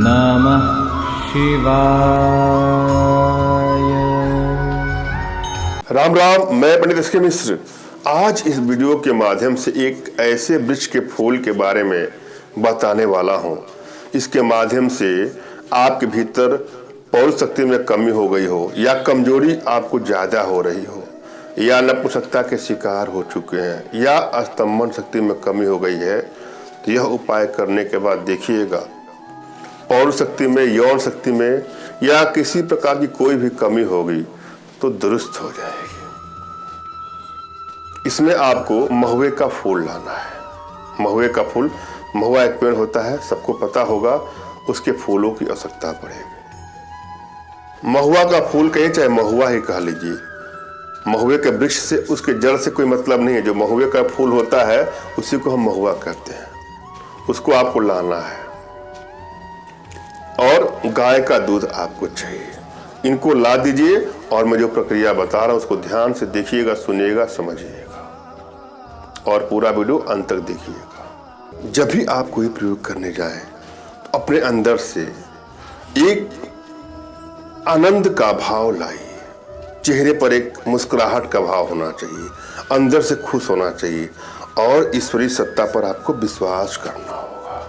नमः शिवाय। राम राम, मैं पंडित एस के मिश्र। आज इस वीडियो के माध्यम से एक ऐसे वृक्ष के फूल के बारे में बताने वाला हूँ। इसके माध्यम से आपके भीतर पौरुष शक्ति में कमी हो गई हो या कमजोरी आपको ज्यादा हो रही हो या नपुंसकता के शिकार हो चुके हैं या स्तंभन शक्ति में कमी हो गई है, तो यह उपाय करने के बाद देखिएगा पौरुष शक्ति में, यौन शक्ति में या किसी प्रकार की कोई भी कमी होगी तो दुरुस्त हो जाएगी। इसमें आपको महुए का फूल लाना है। महुए का फूल, महुआ एक पेड़ होता है, सबको पता होगा, उसके फूलों की आवश्यकता पड़ेगी। महुआ का फूल कहिए चाहे महुआ ही कह लीजिए, महुए के वृक्ष से, उसके जड़ से कोई मतलब नहीं है। जो महुए का फूल होता है उसी को हम महुआ कहते हैं। उसको आपको लाना है और गाय का दूध आपको चाहिए। इनको ला दीजिए और मैं जो प्रक्रिया बता रहा हूं उसको ध्यान से देखिएगा, सुनिएगा, समझिएगा और पूरा वीडियो अंत तक देखिएगा। जब भी आप कोई प्रयोग करने जाएं तो अपने अंदर से एक आनंद का भाव लाइए। चेहरे पर एक मुस्कुराहट का भाव होना चाहिए, अंदर से खुश होना चाहिए और ईश्वरीय सत्ता पर आपको विश्वास करना होगा।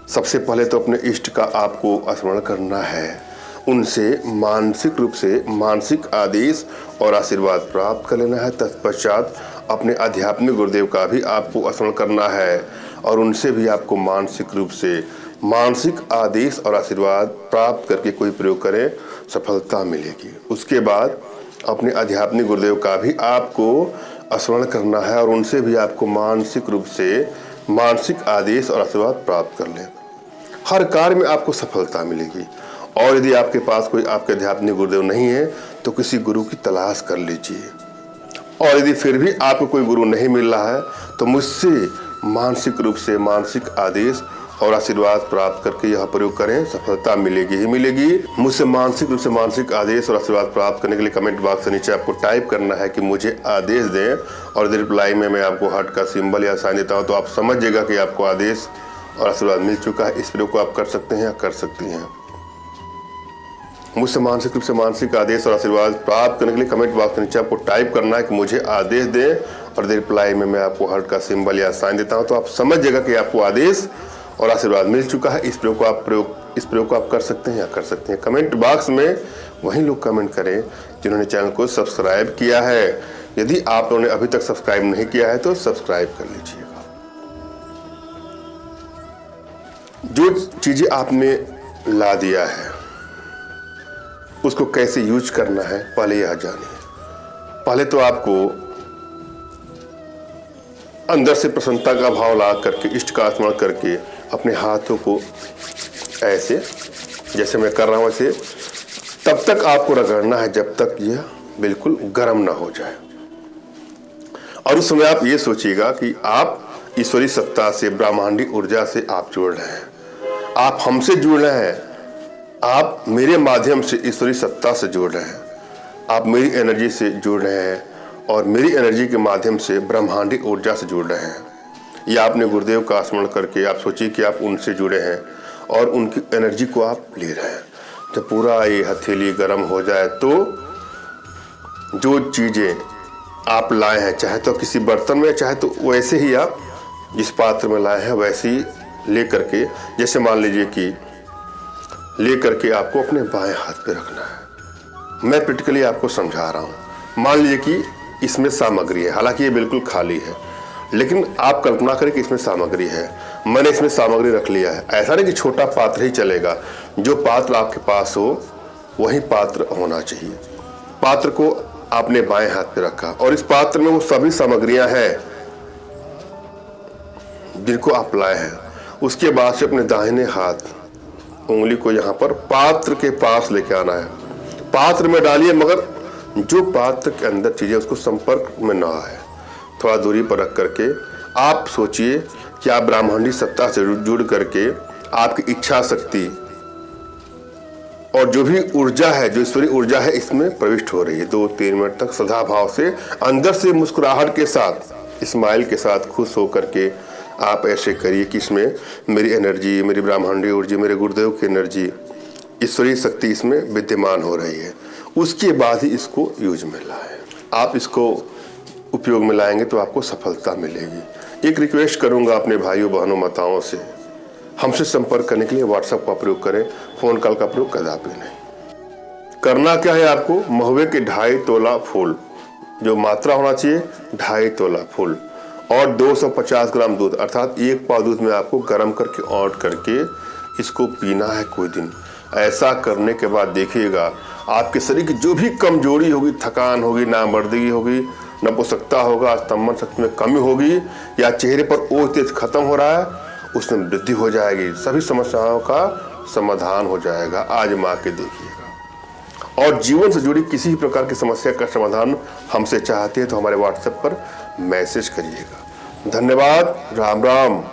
सबसे पहले तो अपने इष्ट का आपको स्मरण करना है, उनसे मानसिक रूप से मानसिक आदेश और आशीर्वाद प्राप्त कर लेना है। तत्पश्चात अपने आध्यात्मिक गुरुदेव का भी आपको स्मरण करना है और उनसे भी आपको मानसिक रूप से मानसिक आदेश और आशीर्वाद प्राप्त करके कोई प्रयोग करें, सफलता मिलेगी। उसके बाद अपने आध्यात्मिक गुरुदेव का भी आपको स्मरण करना है और उनसे भी आपको मानसिक रूप से मानसिक आदेश और आशीर्वाद प्राप्त कर लें। हर कार्य में आपको सफलता मिलेगी। और यदि आपके पास कोई आपके आध्यात्मिक गुरुदेव नहीं है तो किसी गुरु की तलाश कर लीजिए। और यदि फिर भी आपको कोई गुरु नहीं मिल रहा है तो मुझसे मानसिक रूप से मानसिक आदेश और आशीर्वाद प्राप्त करके यह प्रयोग करें, सफलता मिलेगी ही मिलेगी। मुझसे मानसिक रूप से मानसिक आदेश और आशीर्वाद प्राप्त करने के लिए कमेंट बॉक्स के नीचे आपको टाइप करना है कि मुझे आदेश दें और यदि रिप्लाई में मैं आपको हार्ट का सिंबल या साइन देता हूँ तो आप समझिएगा कि आपको आदेश और आशीर्वाद मिल चुका है। इस प्रयोग को आप कर सकते हैं या कर सकती हैं। मुझसे मानसिक रूप से मानसिक आदेश और आशीर्वाद प्राप्त करने के लिए कमेंट बॉक्स के नीचे आपको टाइप करना है कि मुझे आदेश दें और रिप्लाई में मैं आपको हार्ट का सिंबल या साइन देता हूं तो आप समझिएगा कि आपको आदेश और आशीर्वाद मिल चुका है। इस प्रयोग को आप कर सकते हैं या कर सकते हैं। कमेंट बॉक्स में वही लोग कमेंट करें जिन्होंने चैनल को सब्सक्राइब किया है। यदि आप लोगों ने अभी तक सब्सक्राइब नहीं किया है तो सब्सक्राइब कर लीजिएगा। जो चीजें आपने ला दिया है उसको कैसे यूज करना है पहले यह जानिए। पहले तो आपको अंदर से प्रसन्नता का भाव ला करके, इष्ट का स्मरण करके अपने हाथों को ऐसे, जैसे मैं कर रहा हूं ऐसे, तब तक आपको रगड़ना है जब तक यह बिल्कुल गर्म ना हो जाए। और उस समय आप ये सोचिएगा कि आप ईश्वरीय सत्ता से, ब्रह्मांडी ऊर्जा से आप जुड़ रहे हैं, आप हमसे जुड़ रहे हैं, आप मेरे माध्यम से ईश्वरीय सत्ता से जुड़ रहे हैं, आप मेरी एनर्जी से जुड़ रहे हैं और मेरी एनर्जी के माध्यम से ब्रह्मांडी ऊर्जा से जुड़ रहे हैं। या आपने गुरुदेव का स्मरण करके आप सोचिए कि आप उनसे जुड़े हैं और उनकी एनर्जी को आप ले रहे हैं। जब पूरा ये हथेली गर्म हो जाए तो जो चीज़ें आप लाए हैं, चाहे तो किसी बर्तन में, चाहे तो वैसे ही आप जिस पात्र में लाए हैं वैसे ही ले करके, जैसे मान लीजिए कि ले करके आपको अपने बाएं हाथ पे रखना है। मैं प्रैक्टिकली आपको समझा रहा हूँ। मान लीजिए कि इसमें सामग्री है, हालांकि ये बिल्कुल खाली है, लेकिन आप कल्पना करें कि इसमें सामग्री है। मैंने इसमें सामग्री रख लिया है। ऐसा नहीं कि छोटा पात्र ही चलेगा, जो पात्र आपके पास हो वही पात्र होना चाहिए। पात्र को आपने बाएं हाथ पे रखा और इस पात्र में वो सभी सामग्रियां हैं जिनको आप लाए हैं। उसके बाद से अपने दाहिने हाथ उंगली को यहाँ पर पात्र के पास लेके आना है। पात्र में डालिए, मगर जो पात्र के अंदर चीजें उसको संपर्क में ना आए। थोड़ा दूरी पर रख करके आप सोचिए कि आप ब्रह्मांडी सत्ता से जुड़ करके आपकी इच्छा शक्ति और जो भी ऊर्जा है, जो ईश्वरीय ऊर्जा है, इसमें प्रविष्ट हो रही है। 2-3 मिनट तक सदा भाव से अंदर से मुस्कुराहट के साथ, स्माइल के साथ, खुश होकर के आप ऐसे करिए कि इसमें मेरी एनर्जी, मेरी ब्राह्मणी ऊर्जा, मेरे गुरुदेव की एनर्जी, ईश्वरीय शक्ति इसमें विद्यमान हो रही है। उसके बाद ही इसको यूज में लाएं। आप इसको उपयोग में लाएंगे तो आपको सफलता मिलेगी। एक रिक्वेस्ट करूंगा अपने भाइयों बहनों माताओं से, हमसे संपर्क करने के लिए व्हाट्सएप का प्रयोग करें, फोन कॉल का प्रयोग कदापि नहीं। करना क्या है आपको, महुए के 2.5 तोला फूल, जो मात्रा होना चाहिए 2.5 तोला फूल, और 250 ग्राम दूध, अर्थात 1 पाव दूध में आपको गर्म करके औंट करके इसको पीना है कोई दिन। ऐसा करने के बाद देखिएगा आपके शरीर की जो भी कमजोरी होगी, थकान होगी, नामर्दगी होगी, नपुंसकता होगा, स्तंभन शक्ति में कमी होगी, या चेहरे पर ओझ तेज खत्म हो रहा है, उसमें वृद्धि हो जाएगी। सभी समस्याओं का समाधान हो जाएगा। आजमा के देखिएगा। और जीवन से जुड़ी किसी भी प्रकार की समस्या का समाधान हमसे चाहते हैं तो हमारे व्हाट्सएप पर मैसेज करिएगा। धन्यवाद। राम राम।